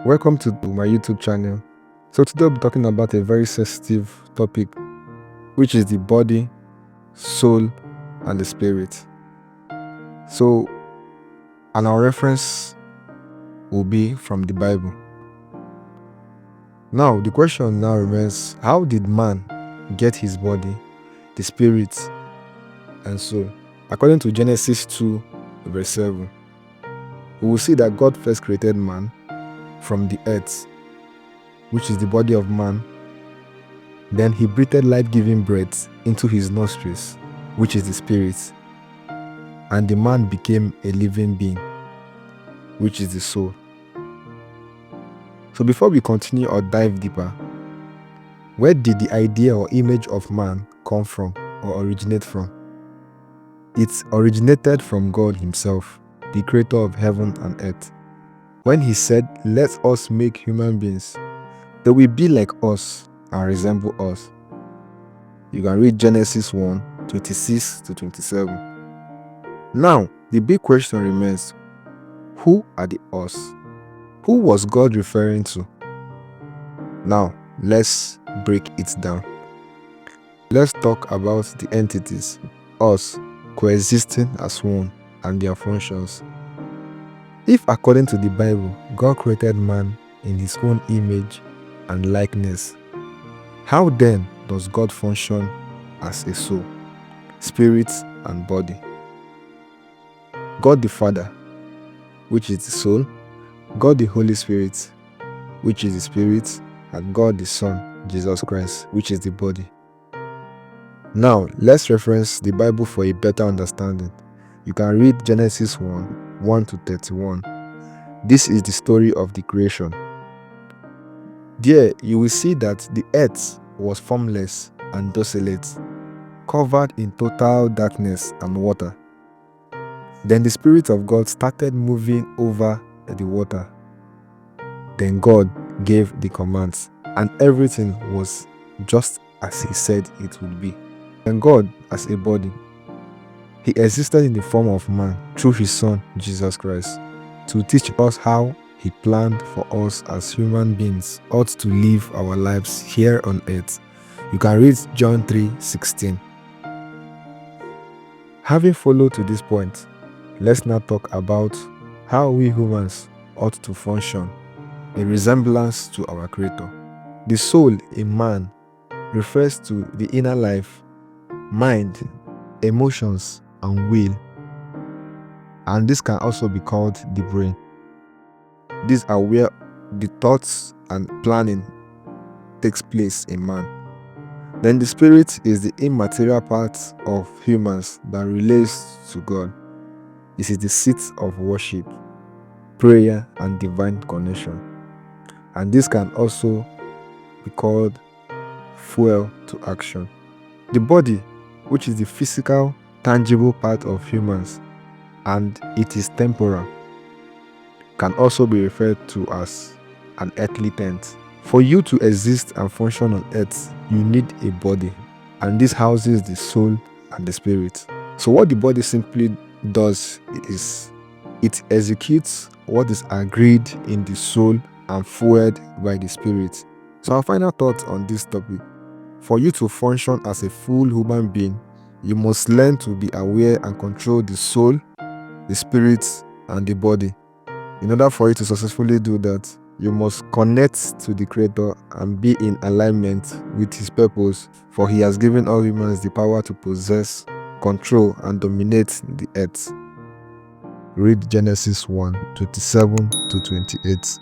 Welcome to my YouTube channel. So today I'll be talking about a very sensitive topic, which is the body, soul, and the spirit. So, and our reference will be from the Bible. Now, the question now remains, how did man get his body, the spirit, and soul? According to Genesis 2, verse 7, we will see that God first created man from the earth, which is the body of man. Then he breathed life-giving breath into his nostrils, which is the spirit, and the man became a living being, which is the soul. So before we continue or dive deeper, where did the idea or image of man come from or originate from? It originated from God himself, the creator of heaven and earth. When he said, "Let us make human beings, they will be like us and resemble us." You can read Genesis 1, 26 to 27. Now, the big question remains, who are the us? Who was God referring to? Now, let's break it down. Let's talk about the entities, us, coexisting as one, and their functions. If according to the Bible, God created man in his own image and likeness, how then does God function as a soul, spirit, and body? God the Father, which is the soul, God the Holy Spirit, which is the spirit, and God the Son, Jesus Christ, which is the body. Now, let's reference the Bible for a better understanding. You can read Genesis 1 to 31. This is the story of the creation. There, you will see that the earth was formless and desolate, covered in total darkness and water. Then the Spirit of God started moving over the water. Then God gave the commands, and everything was just as he said it would be. And God, as a body, he existed in the form of man through his Son, Jesus Christ, to teach us how he planned for us as human beings ought to live our lives here on earth. You can read John 3:16. Having followed to this point, let's now talk about how we humans ought to function in resemblance to our Creator. The soul in man refers to the inner life, mind, emotions, and will. And this can also be called the brain. These are where the thoughts and planning takes place in man. Then the spirit is the immaterial part of humans that relates to God. This is the seat of worship, prayer, and divine connection. And this can also be called fuel to action. The body, which is the physical, tangible part of humans, and it is temporal, can also be referred to as an earthly tent. For you to exist and function on earth, you need a body, and this houses the soul and the spirit. So what the body simply does is it executes what is agreed in the soul and fueled by the spirit. So our final thoughts on this topic: for you to function as a full human being, you must learn to be aware and control the soul, the spirit, and the body. In order for you to successfully do that, you must connect to the Creator and be in alignment with his purpose, for he has given all humans the power to possess, control, and dominate the earth. Read Genesis 1:27 to 28.